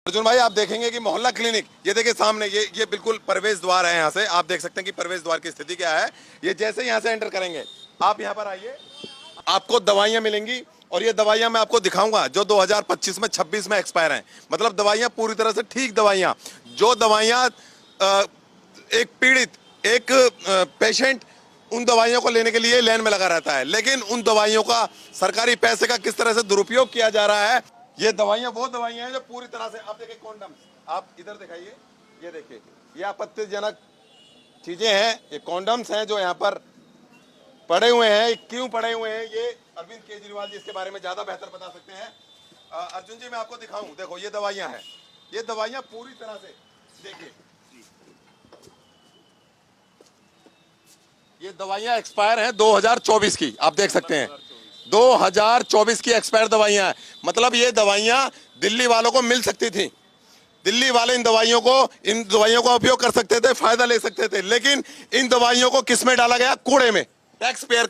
अर्जुन भाई, आप देखेंगे कि मोहल्ला क्लिनिक, ये देखिए सामने, ये बिल्कुल प्रवेश द्वार है। यहाँ से आप देख सकते हैं कि प्रवेश द्वार की स्थिति क्या है। ये जैसे यहाँ से एंटर करेंगे, आप यहाँ पर आइए, आपको दवाइयाँ मिलेंगी और ये दवाइयाँ मैं आपको दिखाऊंगा जो 2025 में 26 में एक्सपायर हैं। मतलब दवाइयाँ पूरी तरह से ठीक दवाइयाँ, जो दवाइयाँ एक पीड़ित, एक पेशेंट उन दवाइयों को लेने के लिए लाइन में लगा रहता है, लेकिन उन दवाइयों का सरकारी पैसे का किस तरह से दुरुपयोग किया जा रहा है। ये दवाइयाँ वो दवाइयाँ हैं जो पूरी तरह से, आप देखिए कॉन्डम्स, आप इधर दिखाइए, ये देखिए, ये आपत्तिजनक चीजें हैं, ये कॉन्डम्स हैं जो यहाँ पर पड़े हुए हैं। क्यों पड़े हुए हैं, ये अरविंद केजरीवाल जी इसके बारे में ज्यादा बेहतर बता सकते हैं। अर्जुन जी, मैं आपको दिखाऊं, देखो ये दवाइयाँ हैं, ये दवाइयाँ पूरी तरह से देखिए, ये दवाइयाँ एक्सपायर हैं 2024 की, आप देख सकते हैं 2024 की एक्सपायर दवाइयाँ हैं। मतलब ये दवाइयाँ दिल्ली वालों को मिल सकती थी, दिल्ली वाले इन दवाइयों का उपयोग कर सकते थे, फायदा ले सकते थे, लेकिन इन दवाइयों को किस में डाला गया? कूड़े में। टैक्स पेयर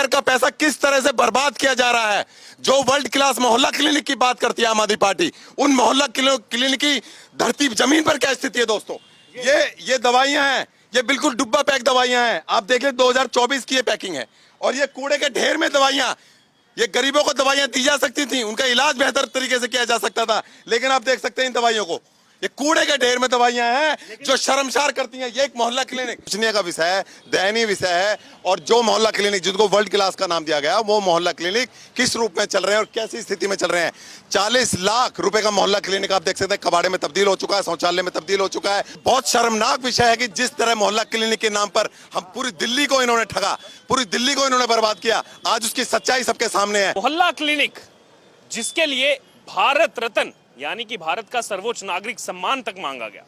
का पैसा किस तरह से बर्बाद किया जा रहा है। जो वर्ल्ड क्लास मोहल्ला क्लिनिक की बात करती है आम आदमी पार्टी, उन मोहल्ला क्लिनिक की धरती जमीन पर क्या स्थिति है दोस्तों? ये दवाइयां हैं, ये बिल्कुल डुब्बा पैक दवाइयां हैं। आप देखिए 2024 की ये पैकिंग है और ये कूड़े के ढेर में दवाइयां। ये गरीबों को दवाइयां दी जा सकती थी, उनका इलाज बेहतर तरीके से किया जा सकता था, लेकिन आप देख सकते हैं इन दवाइयों को, ये कूड़े के ढेर में दवाइयां हैं जो शर्मसार करती हैं। ये एक मोहल्ला क्लिनिक पूछने का विषय है, दयनीय विषय है। और जो मोहल्ला क्लिनिक जिनको वर्ल्ड क्लास का नाम दिया गया, वो मोहल्ला क्लिनिक किस रूप में चल रहे हैं और कैसी स्थिति में चल रहे हैं। 40 लाख रुपए का मोहल्ला क्लिनिक आप देख सकते हैं कबाड़े में तब्दील हो चुका है, शौचालय में तब्दील हो चुका है। बहुत शर्मनाक विषय है कि जिस तरह मोहल्ला क्लिनिक के नाम पर हम पूरी दिल्ली को इन्होंने ठगा, पूरी दिल्ली को इन्होंने बर्बाद किया। आज उसकी सच्चाई सबके सामने है। मोहल्ला क्लिनिक जिसके लिए भारत रत्न यानी कि भारत का सर्वोच्च नागरिक सम्मान तक मांगा गया,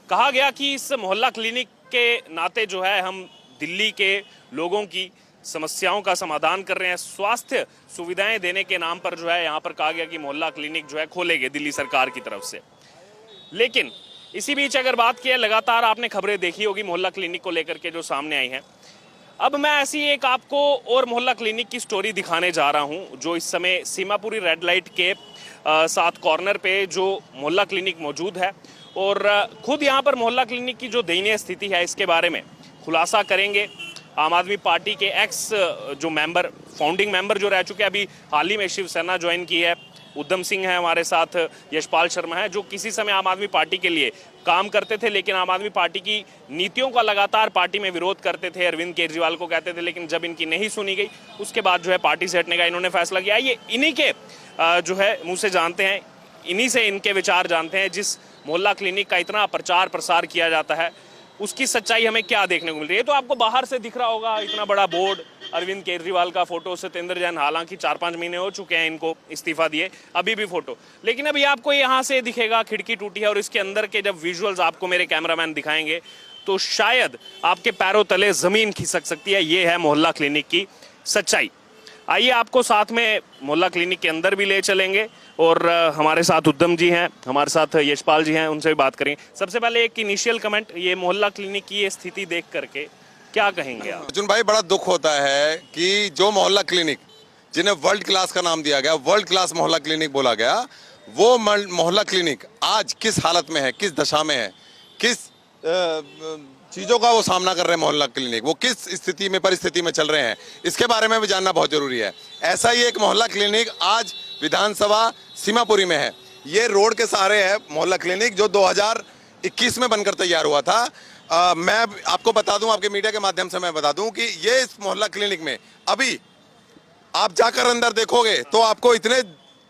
कहा गया कि इस मोहल्ला क्लिनिक के नाते जो है हम दिल्ली के लोगों की समस्याओं का समाधान कर रहे हैं। स्वास्थ्य सुविधाएं देने के नाम पर जो है यहाँ पर कहा गया कि मोहल्ला क्लिनिक जो है खोलेंगे दिल्ली सरकार की तरफ से। लेकिन इसी बीच अगर बात की है, लगातार आपने खबरें देखी होगी मोहल्ला क्लिनिक को लेकर के जो सामने आई हैं। अब मैं ऐसी एक आपको और मोहल्ला क्लिनिक की स्टोरी दिखाने जा रहा हूं जो इस समय सीमापुरी रेड लाइट के साथ कॉर्नर पे जो मोहल्ला क्लिनिक मौजूद है, और खुद यहां पर मोहल्ला क्लिनिक की जो दयनीय स्थिति है इसके बारे में खुलासा करेंगे आम आदमी पार्टी के एक्स जो मेंबर, फाउंडिंग मेंबर जो रह चुके हैं, अभी हाल ही में शिवसेना ज्वाइन की है, उद्धम सिंह है हमारे साथ, यशपाल शर्मा है, जो किसी समय आम आदमी पार्टी के लिए काम करते थे, लेकिन आम आदमी पार्टी की नीतियों का लगातार पार्टी में विरोध करते थे, अरविंद केजरीवाल को कहते थे, लेकिन जब इनकी नहीं सुनी गई उसके बाद जो है पार्टी से हटने का इन्होंने फैसला किया। ये इन्हीं के जो है मुंह से जानते हैं, इन्हीं से इनके विचार जानते हैं। जिस मोहल्ला क्लिनिक का इतना प्रचार प्रसार किया जाता है उसकी सच्चाई हमें क्या देखने को मिल रही है। तो आपको बाहर से दिख रहा होगा इतना बड़ा बोर्ड, अरविंद केजरीवाल का फोटो, सत्येंद्र जैन, हालांकि 4-5 महीने हो चुके हैं इनको इस्तीफा दिए, अभी भी फोटो, लेकिन अभी आपको यहाँ से दिखेगा खिड़की टूटी है और इसके अंदर के जब विजुअल्स आपको मेरे कैमरामैन दिखाएंगे तो शायद आपके पैरों तले जमीन खिसक सकती है। ये है मोहल्ला क्लिनिक की सच्चाई। आइए आपको साथ में मोहल्ला क्लिनिक के अंदर भी ले चलेंगे और हमारे साथ उद्धम जी हैं, हमारे साथ यशपाल जी हैं, उनसे भी बात करेंगे। सबसे पहले एक इनिशियल कमेंट, ये मोहल्ला क्लिनिक की ये स्थिति देख करके क्या कहेंगे आप? अर्जुन भाई, बड़ा दुख होता है कि जो मोहल्ला क्लिनिक जिन्हें वर्ल्ड क्लास का नाम दिया गया, वर्ल्ड क्लास मोहल्ला क्लिनिक बोला गया, वो मोहल्ला क्लिनिक आज किस हालत में है, किस दशा में है, किस चीजों का वो सामना कर रहे हैं मोहल्ला क्लिनिक, वो किस स्थिति में, परिस्थिति में चल रहे हैं, इसके बारे में भी जानना बहुत जरूरी है। ऐसा ही एक मोहल्ला क्लिनिक आज विधानसभा सीमापुरी में है। ये रोड के सहारे है मोहल्ला क्लिनिक, जो 2021 में बनकर तैयार हुआ था। मैं आपको बता दूं, आपके मीडिया के माध्यम से मैं बता दूं कि ये इस मोहल्ला क्लिनिक में अभी आप जाकर अंदर देखोगे तो आपको इतने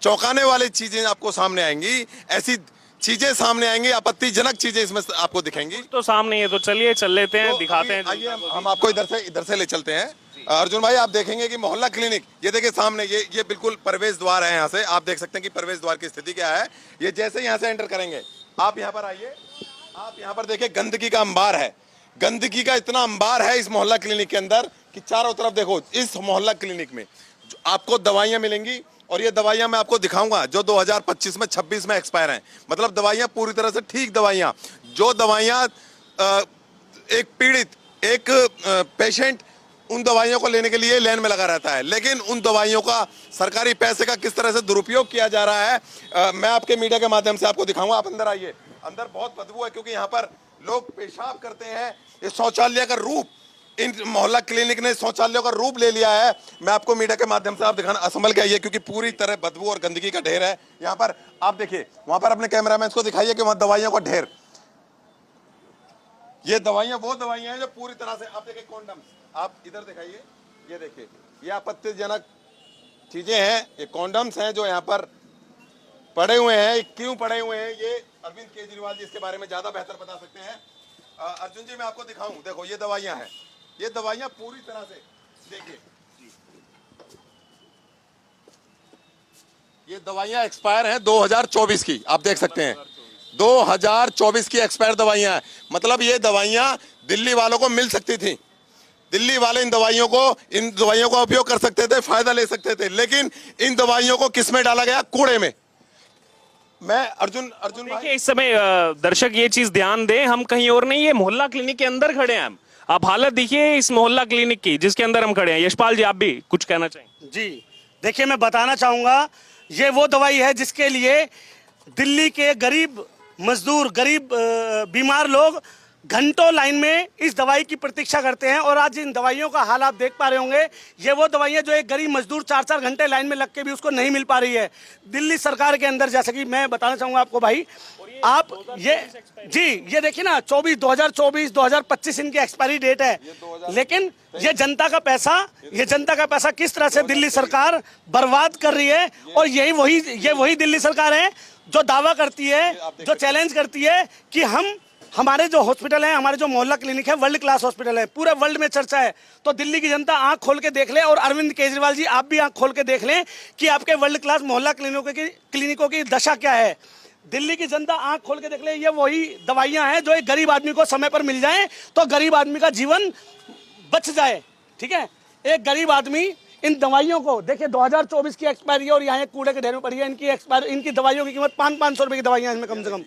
चौंकाने वाली चीजें आपको सामने आएंगी, ऐसी चीजें सामने आएंगी, आपत्तिजनक चीजें इसमें आपको दिखेंगी। तो सामने ये तो चलिए चल लेते हैं, तो दिखाते हैं। आइए हम आपको इधर से ले चलते हैं। अर्जुन भाई, आप देखेंगे कि मोहल्ला क्लिनिक, ये देखिए सामने, ये बिल्कुल प्रवेश द्वार है। यहाँ से आप देख सकते हैं कि प्रवेश द्वार की स्थिति क्या है। ये जैसे यहाँ से एंटर करेंगे, आप यहाँ पर आइए, आप यहाँ पर देखिए गंदगी का अंबार है, गंदगी का इतना अंबार है इस मोहल्ला क्लिनिक के अंदर कि चारों तरफ देखो। इस मोहल्ला क्लिनिक में आपको दवाइयाँ मिलेंगी और ये दवाइयाँ मैं आपको दिखाऊंगा जो 2025 में 26 में एक्सपायर हैं। मतलब दवाइयाँ पूरी तरह से ठीक दवाइयाँ, जो दवाइयाँ एक पीड़ित, एक पेशेंट उन दवाइयों को लेने के लिए लाइन में लगा रहता है, लेकिन उन दवाइयों का सरकारी पैसे का किस तरह से दुरुपयोग किया जा रहा है मैं आपके मीडिया के माध्यम से आपको दिखाऊंगा। आप अंदर आइए, अंदर बहुत बदबू है क्योंकि यहाँ पर लोग पेशाब करते हैं। ये शौचालय का रूप इन मोहल्ला क्लिनिक ने शौचालयों का रूप ले लिया है। मैं आपको मीडिया के माध्यम से आप दिखाना असंभल के आइए क्योंकि पूरी तरह बदबू और गंदगी का ढेर है यहाँ पर। आप देखिए वहां पर अपने कैमरामैन को दिखाइए कि वहां दवाइयों का ढेर, ये दवाइयां वो दवाइयां हैं जो पूरी तरह से, आप देखिए कॉन्डम्स, आप इधर दिखाइए, ये देखिए ये आपत्तिजनक चीजें हैं, ये कॉन्डम्स हैं जो यहाँ पर पड़े हुए हैं। क्यों पड़े हुए हैं ये अरविंद केजरीवाल जी इसके बारे में ज्यादा बेहतर बता सकते हैं। अर्जुन जी मैं आपको दिखाऊं, देखो ये दवाइयां हैं, ये दवाइयां पूरी तरह से देखिए, ये दवाइयां एक्सपायर हैं 2024 की, आप देख सकते हैं 2024 की एक्सपायर दवाइयां हैं। मतलब ये दवाइयां दिल्ली वालों को मिल सकती थी, दिल्ली वाले इन दवाइयों का उपयोग कर सकते थे, फायदा ले सकते थे, लेकिन इन दवाइयों को किस में डाला गया? कूड़े में। मैं अर्जुन देखिए इस समय दर्शक ये चीज ध्यान दें, हम कहीं और नहीं, ये मोहल्ला क्लिनिक के अंदर खड़े हैं हम। आप हालत देखिए इस मोहल्ला क्लिनिक की जिसके अंदर हम खड़े हैं। यशपाल जी आप भी कुछ कहना चाहेंगे? जी देखिए, मैं बताना चाहूंगा ये वो दवाई है जिसके लिए दिल्ली के गरीब मजदूर, गरीब बीमार लोग घंटों लाइन में इस दवाई की प्रतीक्षा करते हैं। और आज इन दवाइयों का हाल आप देख पा रहे होंगे, ये वो दवाइयां जो एक गरीब मजदूर 4-4 घंटे लाइन में लग के भी उसको नहीं मिल पा रही है दिल्ली सरकार के अंदर। जैसे कि मैं बताना चाहूंगा आपको भाई, आप ये देखिए ना, 2024 इनकी एक्सपायरी डेट है, लेकिन ये जनता का पैसा किस तरह से दिल्ली सरकार बर्बाद कर रही है। और ये वही दिल्ली सरकार है जो दावा करती है, जो चैलेंज करती है कि हमारे जो हॉस्पिटल है, हमारे जो मोहल्ला क्लिनिक है वर्ल्ड क्लास हॉस्पिटल है, पूरे वर्ल्ड में चर्चा है। तो दिल्ली की जनता आंख खोल के देख ले, और अरविंद केजरीवाल जी आप भी आंख खोल के देख लें कि आपके वर्ल्ड क्लास मोहल्ला क्लिनिकों की दशा क्या है। दिल्ली की जनता आंख खोल के देख ले, ये वही दवाइयां हैं जो एक गरीब आदमी को समय पर मिल जाए तो गरीब आदमी का जीवन बच जाए। ठीक है, एक गरीब आदमी इन दवाइयों को देखिए, 2024 की एक्सपायरी है और यहाँ कूड़े के ढेर में पड़ी है। इनकी दवाइयों की कीमत 500 रुपए की दवाइयां हैं, इनमें कम से कम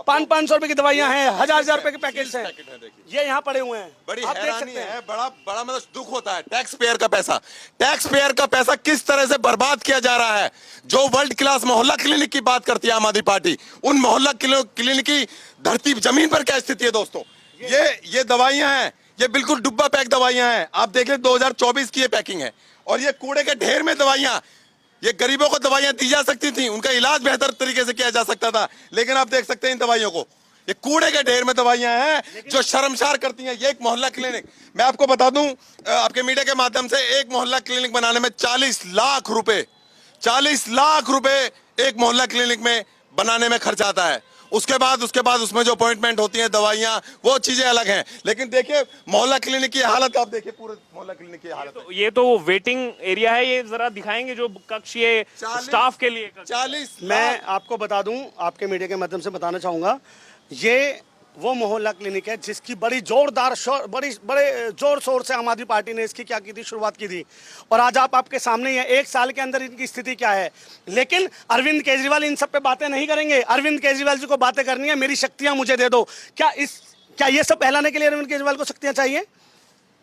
500 रुपए की दवाइयां हैं, 1000 रुपए के पैकेट्स हैं, ये यहाँ पड़े हुए हैं। बड़ी हैरानी है, बड़ा मतलब दुख होता है। टैक्स पेयर का पैसा किस तरह से बर्बाद किया जा रहा है। जो वर्ल्ड क्लास मोहल्ला क्लिनिक की बात करती है आम आदमी पार्टी, उन मोहल्ला क्लिनिक की धरती जमीन पर क्या स्थिति है दोस्तों? ये दवाइयां हैं, ये बिल्कुल डुब्बा पैक दवाइयां हैं। आप देख ले 2024 की ये पैकिंग है, और ये कूड़े के ढेर में दवाइयां, ये गरीबों को दवाइयां दी जा सकती थी, उनका इलाज बेहतर तरीके से किया जा सकता था, लेकिन आप देख सकते हैं इन दवाइयों को, ये कूड़े के ढेर में दवाइयां हैं जो शर्मसार करती हैं। ये एक मोहल्ला क्लिनिक, मैं आपको बता दूं आपके मीडिया के माध्यम से, एक मोहल्ला क्लिनिक बनाने में 40 लाख रुपए एक मोहल्ला क्लिनिक में बनाने में खर्च आता है। उसके बाद उसमें जो अपॉइंटमेंट होती हैं, दवाइयां, वो चीजें अलग हैं। लेकिन देखिए मोहल्ला क्लिनिक की हालत, आप देखिए पूरे मोहल्ला क्लिनिक की हालत। ये तो वेटिंग एरिया है, ये जरा दिखाएंगे जो कक्ष ये स्टाफ के लिए 40। मैं आपको बता दूं, आपके मीडिया के माध्यम से बताना चाहूंगा, ये वो मोहल्ला क्लिनिक है जिसकी बड़े जोर शोर से आम आदमी पार्टी ने इसकी क्या की थी, शुरुआत की थी। और आज आपके सामने ही है, 1 साल के अंदर इनकी स्थिति क्या है। लेकिन अरविंद केजरीवाल इन सब पे बातें नहीं करेंगे। अरविंद केजरीवाल जी को बातें करनी है, मेरी शक्तियां मुझे दे दो। क्या ये सब फैलाने के लिए अरविंद केजरीवाल को शक्तियां चाहिए?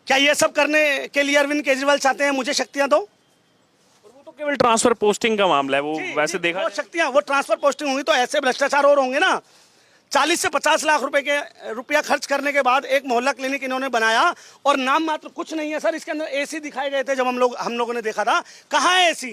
क्या ये सब करने के लिए अरविंद केजरीवाल चाहते हैं मुझे शक्तियां दो? वो तो केवल ट्रांसफर पोस्टिंग का मामला है, वो वैसे देखा वो शक्तियां, वो ट्रांसफर पोस्टिंग होंगी तो ऐसे भ्रष्टाचार और होंगे ना। 40 से 50 लाख रुपया खर्च करने के बाद एक मोहल्ला क्लिनिक इन्होंने बनाया, और नाम मात्र कुछ नहीं है सर। इसके अंदर एसी दिखाए गए थे जब हम लोगों ने देखा था। कहाँ है एसी?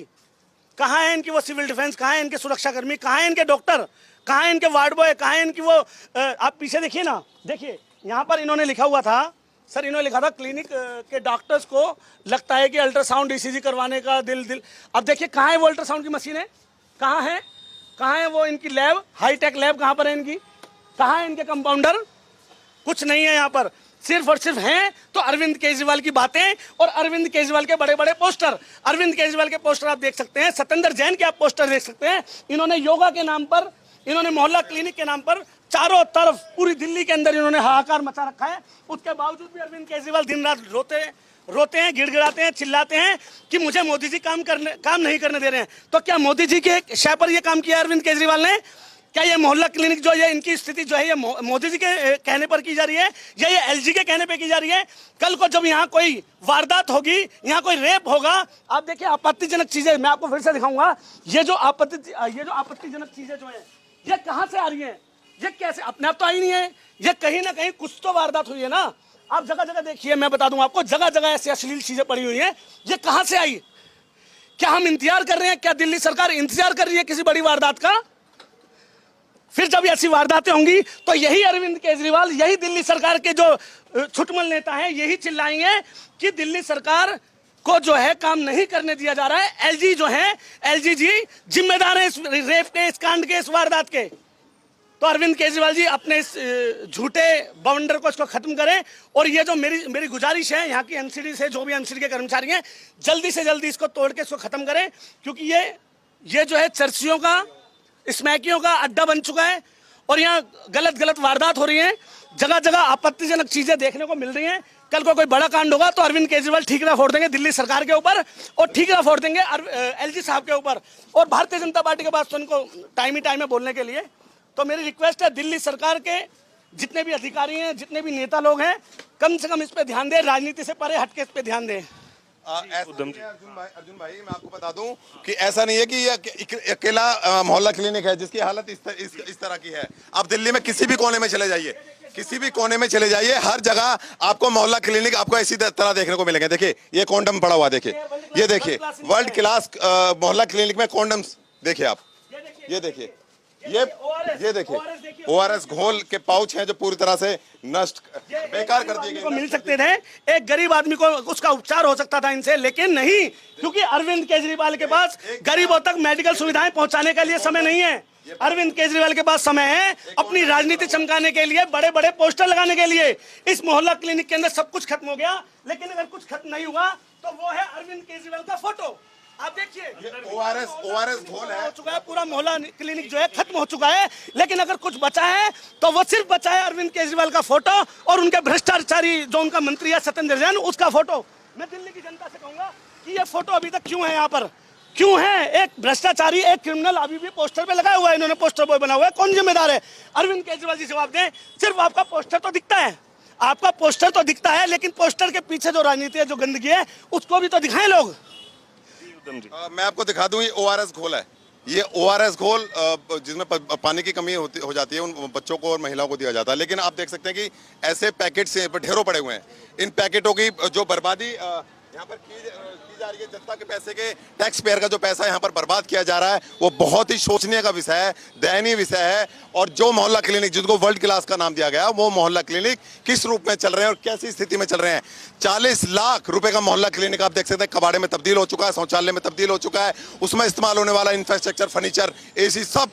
कहाँ है इनकी वो सिविल डिफेंस? कहाँ है इनके सुरक्षाकर्मी? कहाँ है इनके डॉक्टर? कहाँ है इनके वार्ड बॉय? कहाँ है इनकी वो आप पीछे देखिए ना, देखिए यहाँ पर इन्होंने लिखा हुआ था सर, इन्होंने लिखा था क्लिनिक के डॉक्टर्स को लगता है कि अल्ट्रासाउंड ECG करवाने का दिल। अब देखिए कहाँ है वो अल्ट्रासाउंड की मशीन है? कहाँ है वो इनकी लैब, हाईटेक लैब कहाँ पर है इनकी? कहाँ है इनके कंपाउंडर? कुछ नहीं है यहाँ पर। सिर्फ और सिर्फ हैं तो अरविंद केजरीवाल की बातें और अरविंद केजरीवाल के बड़े बड़े पोस्टर। अरविंद केजरीवाल के पोस्टर आप देख सकते हैं, सत्येंद्र जैन के आप पोस्टर देख सकते हैं। इन्होंने योगा के नाम पर, इन्होंने मोहल्ला क्लिनिक के नाम पर चारों तरफ पूरी दिल्ली के अंदर इन्होंने हाहाकार मचा रखा है। उसके बावजूद भी अरविंद केजरीवाल दिन रात रोते हैं, गिड़गिड़ाते हैं, चिल्लाते हैं कि मुझे मोदी जी काम नहीं करने दे रहे हैं। तो क्या मोदी जी के शय पर यह काम किया अरविंद केजरीवाल ने? क्या ये मोहल्ला क्लिनिक जो है इनकी स्थिति जो है ये मोदी जी के कहने पर की जा रही है या ये एलजी के कहने पे की जा रही है? कल को जब यहाँ कोई वारदात होगी, यहाँ कोई रेप होगा, आप देखिए आपत्तिजनक चीजें मैं आपको फिर से दिखाऊंगा। ये जो आपत्तिजनक चीजें जो है ये कहाँ से आ रही है? ये कैसे अपने आप तो आई नहीं है, ये कहीं ना कहीं कुछ तो वारदात हुई है ना। आप जगह जगह देखिए, मैं बता दूं आपको, जगह जगह ऐसी अश्लील चीजें पड़ी हुई है। ये कहाँ से आई? क्या हम इंतजार कर रहे हैं? क्या दिल्ली सरकार इंतजार कर रही है किसी बड़ी वारदात का? फिर जब ऐसी वारदातें होंगी तो यही अरविंद केजरीवाल, यही दिल्ली सरकार के जो छुटमल नेता हैं, यही चिल्लाएंगे कि दिल्ली सरकार को जो है काम नहीं करने दिया जा रहा है। एलजी जो है, एलजी जी जिम्मेदार है इस रेप के, इस कांड के, इस वारदात के। तो अरविंद केजरीवाल जी अपने इस झूठे बवंडर को इसको खत्म करें। और ये जो मेरी गुजारिश है यहाँ की एनसीडी से, जो भी एनसीडी के कर्मचारी हैं, जल्दी से जल्दी इसको तोड़ के इसको खत्म करें, क्योंकि ये जो है चर्चियों का, स्मैकियों का अड्डा बन चुका है और यहाँ गलत वारदात हो रही है। जगह जगह आपत्तिजनक चीजें देखने को मिल रही हैं। कल को कोई बड़ा कांड होगा तो अरविंद केजरीवाल ठीकरा फोड़ देंगे दिल्ली सरकार के ऊपर और ठीकरा फोड़ देंगे एलजी साहब के ऊपर। और भारतीय जनता पार्टी के पास तो इनको टाइम ही टाइम है बोलने के लिए। तो मेरी रिक्वेस्ट है, दिल्ली सरकार के जितने भी अधिकारी हैं, जितने भी नेता लोग हैं, कम से कम इस पे ध्यान दें, राजनीति से परे हटके इस पे ध्यान दें। अर्जुन भाई मैं आपको बता दूं कि ऐसा नहीं है कि ये अकेला मोहल्ला क्लिनिक है जिसकी हालत इस तरह की है। आप दिल्ली में किसी भी कोने में चले जाइए, किसी भी कोने में चले जाइए, हर जगह आपको मोहल्ला क्लिनिक आपको इसी तरह देखने को मिलेंगे। देखिए ये कॉन्डम पड़ा हुआ, देखिए ये देखिए वर्ल्ड क्लास मोहल्ला क्लिनिक में कॉन्डम्स देखिए आप, ये देखिए ये देखिए ओआरएस घोल के पाउच हैं जो पूरी तरह से नष्ट बेकार कर दिए गए। मिल सकते थे, एक गरीब आदमी को उसका उपचार हो सकता था इनसे, लेकिन नहीं, क्योंकि अरविंद केजरीवाल के पास गरीबों तक मेडिकल सुविधाएं पहुंचाने के लिए समय नहीं है। अरविंद केजरीवाल के पास समय है अपनी राजनीति चमकाने के लिए, बड़े बड़े पोस्टर लगाने के लिए। इस मोहल्ला क्लिनिक के अंदर सब कुछ खत्म हो गया, लेकिन अगर कुछ खत्म नहीं हुआ तो वो है अरविंद केजरीवाल का फोटो। आप देखिए ओआरएस घोल है, हो चुका है, पूरा मोहल्ला क्लिनिक जो है खत्म हो चुका है, लेकिन अगर कुछ बचा है तो वो सिर्फ बचा है अरविंद केजरीवाल का फोटो और उनके भ्रष्टाचारी जो उनका मंत्री है सत्येंद्र जैन, उसका फोटो। मैं दिल्ली की जनता से कहूंगा कि ये फोटो अभी तक क्यों है यहाँ पर, क्यों है? एक भ्रष्टाचारी, एक क्रिमिनल अभी भी पोस्टर पे लगा हुआ है, इन्होंने पोस्टर बॉय बना हुआ है। कौन जिम्मेदार है? अरविंद केजरीवाल जी जवाब दें। सिर्फ आपका पोस्टर तो दिखता है, आपका पोस्टर तो दिखता है, लेकिन पोस्टर के पीछे जो राजनीति है, जो गंदगी है, उसको भी तो दिखाएं लोग। मैं आपको दिखा दूं, ये ओआरएस घोल है, ये ओआरएस घोल जिसमें पानी की कमी हो जाती है उन बच्चों को और महिलाओं को दिया जाता है। लेकिन आप देख सकते हैं कि ऐसे पैकेट्स ढेरों पड़े हुए हैं। इन पैकेटों की जो बर्बादी यहाँ पर की जा रही है, जनता के पैसे के, टैक्स पेयर का जो पैसा यहाँ पर बर्बाद किया जा रहा है, वो बहुत ही शोचनीय का विषय है, दयनीय विषय है। और जो मोहल्ला क्लिनिक जिसको वर्ल्ड क्लास का नाम दिया गया, वो मोहल्ला क्लिनिक किस रूप में चल रहे हैं और कैसी स्थिति में चल रहे हैं। 40 लाख रुपए का मोहल्ला क्लिनिक आप देख सकते हैं कबाड़े में तब्दील हो चुका है, शौचालय में तब्दील हो चुका है, उसमें इस्तेमाल होने वाला इंफ्रास्ट्रक्चर, फर्नीचर, एसी सब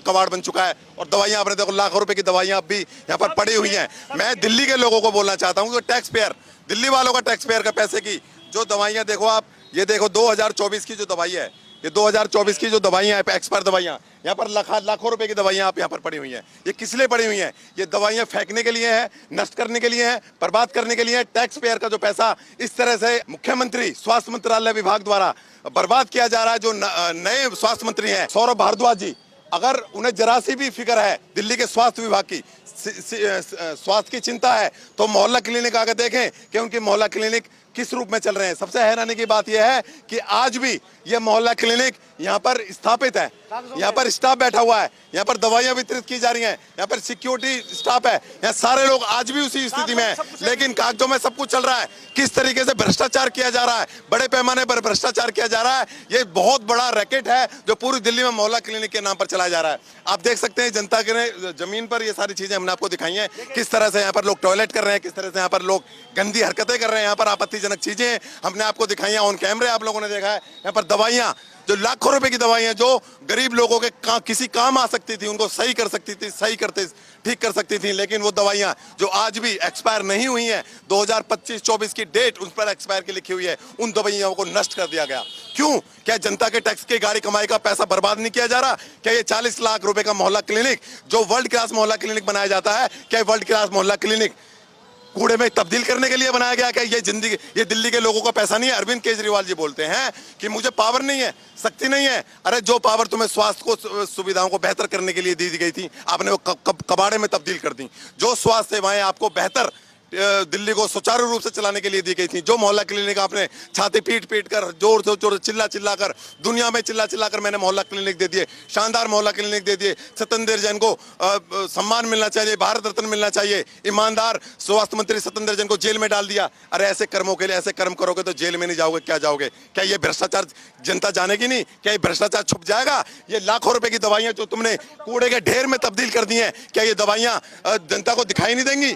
कबाड़ बन चुका है। और दवाइयां आपने देखो, लाखों रुपए की दवाइयां अब भी यहाँ पर पड़ी हुई हैं। मैं दिल्ली के लोगों को बोलना चाहता हूँ, टैक्स पेयर, दिल्ली वालों का टैक्स पेयर का पैसे की जो दवाइयां देखो आप, ये देखो 2024 की जो दवाई है, ये 2024 की जो दवाइयां हैं, एक्सपायर दवाइयां, यहाँ पर लाखों रुपए की दवाइयां आप यहाँ पर पड़ी हुई हैं। ये किस लिए पड़ी हुई हैं? ये दवाइयां फेंकने के लिए है, नष्ट करने के लिए है, बर्बाद करने के लिए है। टैक्स पेयर का जो पैसा इस तरह से मुख्यमंत्री स्वास्थ्य मंत्रालय विभाग द्वारा बर्बाद किया जा रहा है। जो नए स्वास्थ्य मंत्री हैं सौरभ भारद्वाज जी, अगर उन्हें जरा सी भी फिक्र है दिल्ली के स्वास्थ्य विभाग की, स्वास्थ्य की चिंता है, तो मोहल्ला क्लिनिक आकर देखें कि उनके मोहल्ला क्लिनिक किस रूप में चल रहे हैं। सबसे हैरानी की बात यह है कि आज भी यह मोहल्ला क्लिनिक यहाँ पर स्थापित है, यहाँ पर स्टाफ बैठा हुआ है, यहाँ पर दवाइयां वितरित की जा रही हैं, यहाँ पर सिक्योरिटी स्टाफ है, यहाँ सारे लोग आज भी उसी स्थिति में हैं, लेकिन कागजों में सब कुछ चल रहा है। किस तरीके से भ्रष्टाचार किया जा रहा है, बड़े पैमाने पर भ्रष्टाचार किया जा रहा है। ये बहुत बड़ा रैकेट है जो पूरी दिल्ली में मोहल्ला क्लिनिक के नाम पर चलाया जा रहा है। आप देख सकते हैं जनता के जमीन पर ये सारी चीजें हमने आपको दिखाई हैं, किस तरह से यहाँ पर लोग टॉयलेट कर रहे हैं, किस तरह से यहाँ पर लोग गंदी हरकतें कर रहे हैं, यहाँ पर आपत्तिजनक चीजें हमने आपको दिखाई हैं, ऑन कैमरे आप लोगों ने देखा है। यहाँ पर दवाइयाँ, जो लाखों रुपए की दवाइयां जो गरीब लोगों के किसी काम आ सकती थी, उनको सही कर सकती थी, ठीक कर सकती थी, लेकिन वो दवाइयां जो आज भी एक्सपायर नहीं हुई हैं, 2025-24 की डेट उन पर एक्सपायर की लिखी हुई है, उन दवाइयों को नष्ट कर दिया गया। क्यों? क्या जनता के टैक्स के गाड़ी कमाई का पैसा बर्बाद नहीं किया जा रहा? क्या ये 40 लाख रुपए का मोहल्ला क्लिनिक जो वर्ल्ड क्लास मोहल्ला क्लिनिक बनाया जाता है, क्या वर्ल्ड क्लास मोहल्ला क्लिनिक कूड़े में तब्दील करने के लिए बनाया गया क्या? ये दिल्ली के लोगों का पैसा नहीं है। अरविंद केजरीवाल जी बोलते हैं कि मुझे पावर नहीं है, शक्ति नहीं है। अरे जो पावर तुम्हें स्वास्थ्य को सुविधाओं को बेहतर करने के लिए दी गई थी, आपने वो कबाड़े में तब्दील कर दी। जो स्वास्थ्य सेवाएं आपको बेहतर दिल्ली को सुचारू रूप से चलाने के लिए दी गई थी, जो मोहल्ला क्लिनिक आपने छाती पीट पीट कर, जोर से चिल्ला चिल्ला कर, दुनिया में चिल्ला चिल्ला कर मैंने मोहल्ला क्लिनिक दे दिए, शानदार मोहल्ला क्लिनिक दे दिए। सत्येंद्र जैन को सम्मान मिलना चाहिए, भारत रत्न मिलना चाहिए। ईमानदार स्वास्थ्य मंत्री सत्येंद्र जैन को जेल में डाल दिया। अरे ऐसे कर्मों के लिए ऐसे कर्म करोगे तो जेल में नहीं जाओगे, क्या जाओगे? क्या ये भ्रष्टाचार जनता जानेगी नहीं? क्या ये भ्रष्टाचार छुप जाएगा? ये लाखों रुपए की दवाइयां जो तुमने कूड़े के ढेर में तब्दील कर दी हैं, क्या ये दवाइयां जनता को दिखाई नहीं देंगी?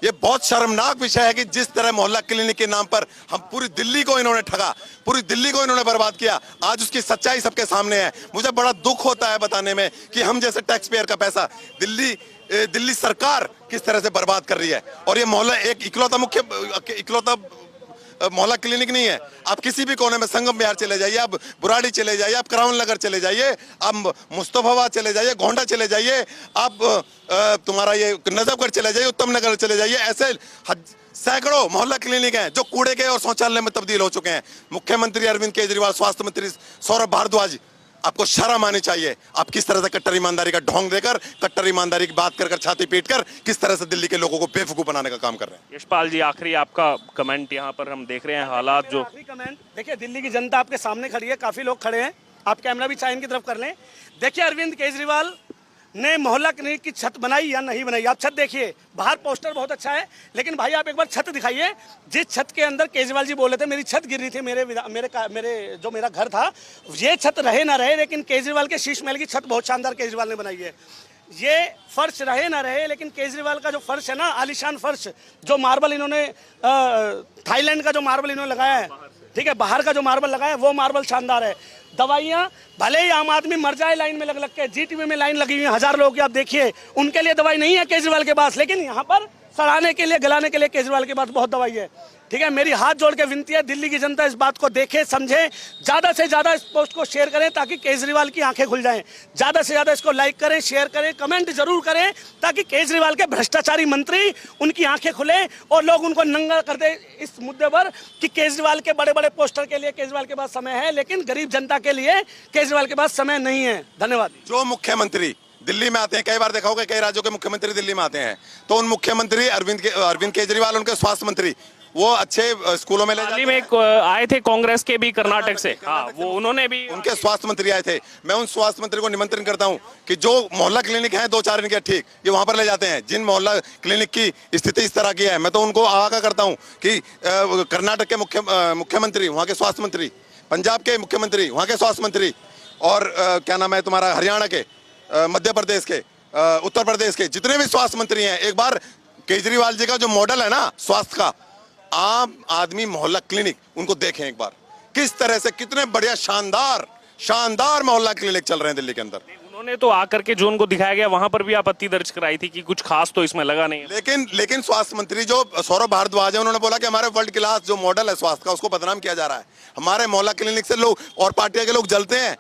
ये बहुत शर्मनाक विषय है कि जिस तरह मोहल्ला क्लिनिक के नाम पर हम पूरी दिल्ली को इन्होंने ठगा, पूरी दिल्ली को इन्होंने बर्बाद किया। आज उसकी सच्चाई सबके सामने है। मुझे बड़ा दुख होता है बताने में कि हम जैसे टैक्स पेयर का पैसा दिल्ली सरकार किस तरह से बर्बाद कर रही है। और ये मोहल्ला एक इकलौता मोहल्ला क्लिनिक नहीं है। आप किसी भी कोने में संगम विहार चले जाइए, आप बुराड़ी चले जाइए, आप करावल नगर चले जाइए, आप मुस्तफाबाद चले जाइए, गोंडा चले जाइए, आप तुम्हारा ये नजफगढ़ चले जाइए, उत्तम नगर चले जाइए, ऐसे सैकड़ों मोहल्ला क्लिनिक हैं जो कूड़े के और शौचालय में तब्दील हो चुके हैं। मुख्यमंत्री अरविंद केजरीवाल, स्वास्थ्य मंत्री सौरभ भारद्वाज, आपको शर्म आनी चाहिए। आप किस तरह से कट्टर ईमानदारी का ढोंग देकर, कट्टर ईमानदारी की बात कर छाती पीट कर किस तरह से दिल्ली के लोगों को बेवकूफ बनाने का काम कर रहे हैं। यशपाल जी, आखिरी आपका कमेंट। यहाँ पर हम देख रहे हैं हालात जो आखिरी कमेंट देखिए, दिल्ली की जनता आपके सामने खड़ी है, काफी लोग खड़े हैं, आप कैमरा भी चाहे इनकी तरफ कर लें। देखिए अरविंद केजरीवाल ने मोहल्ला क्लिनिक की छत बनाई या नहीं बनाई, आप छत देखिए। बाहर पोस्टर बहुत अच्छा है, लेकिन भाई आप एक बार छत दिखाइए। जिस छत के अंदर केजरीवाल जी बोले थे मेरी छत गिर रही थी, मेरे जो मेरा घर था, ये छत रहे ना रहे, लेकिन केजरीवाल के शीश महल की छत बहुत शानदार केजरीवाल ने बनाई है। ये फर्श रहे ना रहे, लेकिन केजरीवाल का जो फर्श है ना, आलीशान फर्श, जो मार्बल इन्होंने थाईलैंड का जो मार्बल इन्होंने लगाया है, ठीक है, बाहर का जो मार्बल लगाया है वो मार्बल शानदार है। दवाइयाँ भले ही आम आदमी मर जाए लाइन में लग के, जीटीवी में लाइन लगी हुई है 1000 लोग की, आप देखिए, उनके लिए दवाई नहीं है केजरीवाल के पास, लेकिन यहाँ पर सड़ाने के लिए, गलाने के लिए केजरीवाल के पास बहुत दवाई है। ठीक है, मेरी हाथ जोड़ के विनती है, दिल्ली की जनता इस बात को देखे, समझे, ज्यादा से ज्यादा इस पोस्ट को शेयर करें ताकि केजरीवाल की आंखें खुल जाएं। ज्यादा से ज्यादा इसको लाइक करें, शेयर करें, कमेंट जरूर करें ताकि केजरीवाल के भ्रष्टाचारी मंत्री उनकी आंखें खुले और लोग उनको नंगा कर दे इस मुद्दे पर कि केजरीवाल के बड़े बड़े पोस्टर के लिए केजरीवाल के पास समय है, लेकिन गरीब जनता के लिए केजरीवाल के पास समय नहीं है। धन्यवाद। जो मुख्यमंत्री दिल्ली में आते हैं, कई बार देखा होगा कई राज्यों के मुख्यमंत्री दिल्ली में आते हैं, तो उन मुख्यमंत्री अरविंद केजरीवाल, उनके स्वास्थ्य मंत्री, वो अच्छे स्कूलों में ले जाते में आए थे कांग्रेस के भी कर्नाटक से, हाँ, वो उन्होंने भी, उनके स्वास्थ्य मंत्री आए थे। मैं उन स्वास्थ्य मंत्री को निमंत्रण करता हूं कि जो मोहल्ला क्लिनिक है 2-4 इनके ठीक, ये वहां पर ले जाते हैं। जिन मोहल्ला क्लिनिक की स्थिति इस तरह की है, मैं तो उनको आगाह करता हूं कि कर्नाटक के मुख्यमंत्री, वहां के स्वास्थ्य मंत्री, पंजाब के मुख्यमंत्री, वहां के स्वास्थ्य मंत्री, और क्या नाम है तुम्हारा, हरियाणा के, मध्य प्रदेश के, उत्तर प्रदेश के, जितने भी स्वास्थ्य मंत्री हैं, एक बार केजरीवाल जी का जो मॉडल है ना स्वास्थ्य का, आम आदमी मोहल्ला क्लिनिक, उनको देखें एक बार, किस तरह से कितने बढ़िया शानदार मोहल्ला क्लिनिक चल रहे हैं दिल्ली के अंदर। उन्होंने तो आकर के जो उनको दिखाया गया वहां पर भी आपत्ति दर्ज कराई थी कि कुछ खास तो इसमें लगा नहीं है। लेकिन स्वास्थ्य मंत्री जो सौरभ भारद्वाज है, उन्होंने बोला कि हमारे वर्ल्ड क्लास जो मॉडल है स्वास्थ्य का, उसको बदनाम किया जा रहा है। हमारे मोहल्ला क्लिनिक से लोग और पार्टियां के लोग जलते हैं,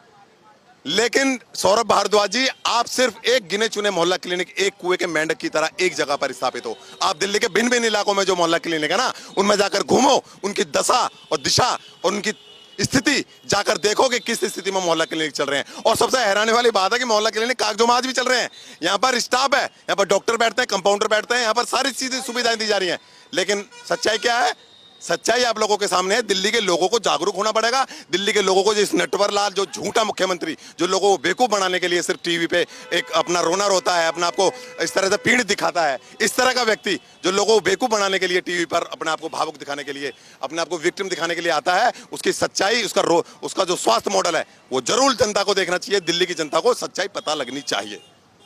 लेकिन सौरभ भारद्वाज जी, आप सिर्फ एक गिने चुने मोहल्ला क्लिनिक एक कुएं के मेंढक की तरह एक जगह पर स्थापित हो। आप दिल्ली के भिन्न भिन्न इलाकों में जो मोहल्ला क्लिनिक है ना, उनमें जाकर घूमो, उनकी दशा और दिशा और उनकी स्थिति जाकर देखो कि किस स्थिति में मोहल्ला क्लिनिक चल रहे हैं। और सबसे हैरानी वाली बात है कि मोहल्ला क्लिनिक कागजोमाज भी चल रहे हैं। यहाँ पर स्टाफ है, यहाँ पर डॉक्टर बैठते हैं, कंपाउंडर बैठते हैं, यहाँ पर सारी चीजें सुविधाएं दी जा रही हैं, लेकिन सच्चाई क्या है? सच्चाई आप लोगों के सामने है। दिल्ली के लोगों को जागरूक होना पड़ेगा। दिल्ली के लोगों को इस नटवर लाल, जो झूठा मुख्यमंत्री, जो लोगों को बेवकूफ बनाने के लिए सिर्फ टीवी पे एक अपना रोना रोता है, अपना आपको इस तरह से पीड़ित दिखाता है, इस तरह का व्यक्ति जो लोगों को बेवकूफ बनाने के लिए टीवी पर अपने आप को भावुक दिखाने के लिए, अपने आप को विक्टिम दिखाने के लिए आता है, उसकी सच्चाई, उसका जो स्वास्थ्य मॉडल है, वो जरूर जनता को देखना चाहिए। दिल्ली की जनता को सच्चाई पता लगनी चाहिए।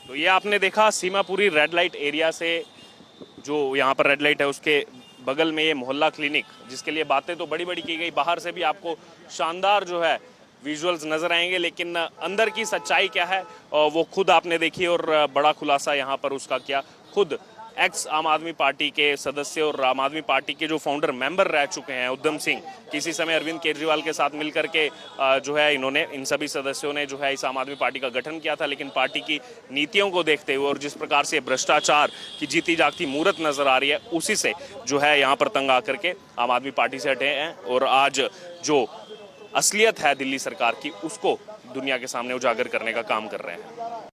तो ये आपने देखा सीमापुरी रेड लाइट एरिया से, जो यहाँ पर रेड लाइट है उसके बगल में ये मोहल्ला क्लिनिक, जिसके लिए बातें तो बड़ी बड़ी की गई, बाहर से भी आपको शानदार जो है विजुअल्स नजर आएंगे, लेकिन अंदर की सच्चाई क्या है वो खुद आपने देखी और बड़ा खुलासा यहाँ पर उसका किया। खुद एक्स आम आदमी पार्टी के सदस्य और आम आदमी पार्टी के जो फाउंडर मेंबर रह चुके हैं उद्धम सिंह, किसी समय अरविंद केजरीवाल के साथ मिलकर के जो है इन्होंने, इन सभी सदस्यों ने जो है इस आम आदमी पार्टी का गठन किया था। लेकिन पार्टी की नीतियों को देखते हुए और जिस प्रकार से भ्रष्टाचार की जीती जागती मूरत नजर आ रही है, उसी से जो है यहाँ पर तंग आकर के आम आदमी पार्टी से हटे हैं और आज जो असलियत है दिल्ली सरकार की, उसको दुनिया के सामने उजागर करने का काम कर रहे हैं।